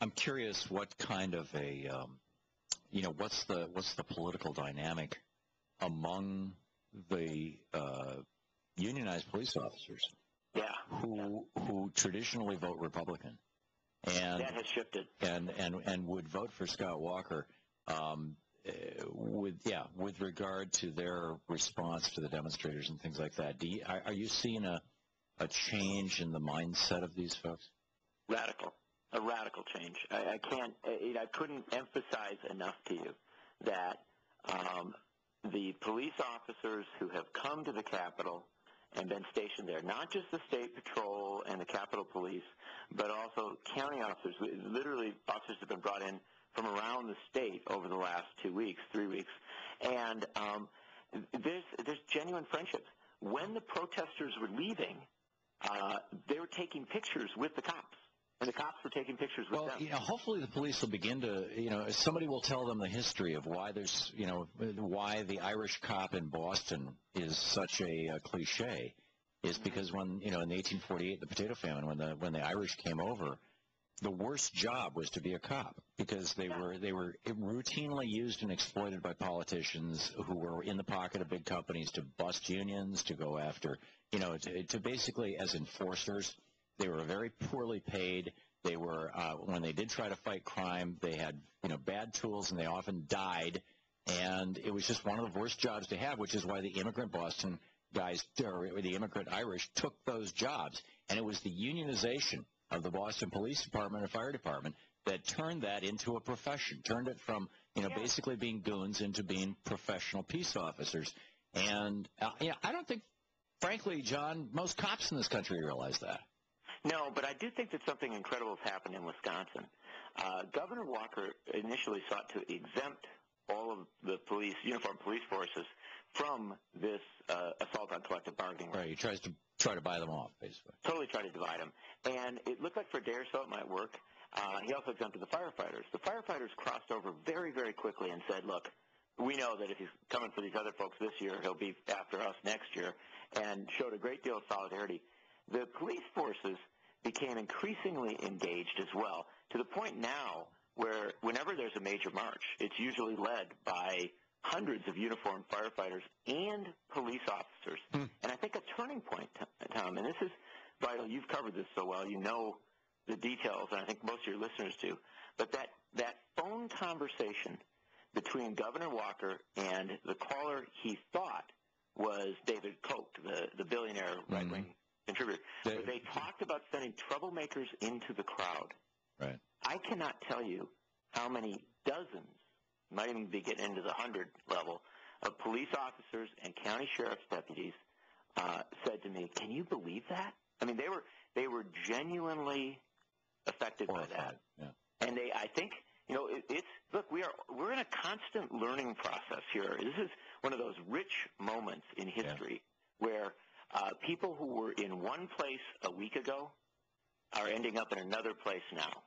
I'm curious what kind of a, what's the political dynamic among the unionized police officers who traditionally vote Republican and that has shifted and would vote for Scott Walker with regard to their response to the demonstrators and things like that. Are you seeing a change in the mindset of these folks? A radical change. I couldn't emphasize enough to you that the police officers who have come to the Capitol and been stationed there, not just the State Patrol and the Capitol Police, but also county officers. Literally, officers have been brought in from around the state over the last 2 weeks, 3 weeks, and there's genuine friendships. When the protesters were leaving, they were taking pictures with the cops. And the cops were taking pictures with them. Well, hopefully the police will begin to, somebody will tell them the history of why there's, why the Irish cop in Boston is such a cliche, is because when, in 1848, the potato famine, when the Irish came over, the worst job was to be a cop because they were routinely used and exploited by politicians who were in the pocket of big companies to bust unions, to go after, to basically as enforcers. They were very poorly paid. They were, when they did try to fight crime, they had, bad tools, and they often died. And it was just one of the worst jobs to have, which is why the immigrant Boston guys, or the immigrant Irish, took those jobs. And it was the unionization of the Boston Police Department and Fire Department that turned that into a profession, turned it from, basically being goons into being professional peace officers. And, I don't think, frankly, John, most cops in this country realize that. No, but I do think that something incredible has happened in Wisconsin. Governor Walker initially sought to exempt all of the uniformed police forces from this assault on collective bargaining. Right, he tries to buy them off, basically. Totally try to divide them. And it looked like for a day or so it might work. He also exempted the firefighters. The firefighters crossed over very, very quickly and said, look, we know that if he's coming for these other folks this year, he'll be after us next year, and showed a great deal of solidarity. The police forces became increasingly engaged as well, to the point now where whenever there's a major march, it's usually led by hundreds of uniformed firefighters and police officers. And I think a turning point, Tom, and this is vital, you've covered this so well, you know the details, and I think most of your listeners do, but that phone conversation between Governor Walker and the caller he thought was David Koch, the billionaire right-wing contributor, where they talked about sending troublemakers into the crowd. Right. I cannot tell you how many dozens, might even be getting into the 100 level, of police officers and county sheriff's deputies said to me, "Can you believe that?" I mean, they were genuinely affected by that. Yeah. And I think, look, we're in a constant learning process here. This is one of those rich moments in history where people who were in one place a week ago are ending up in another place now.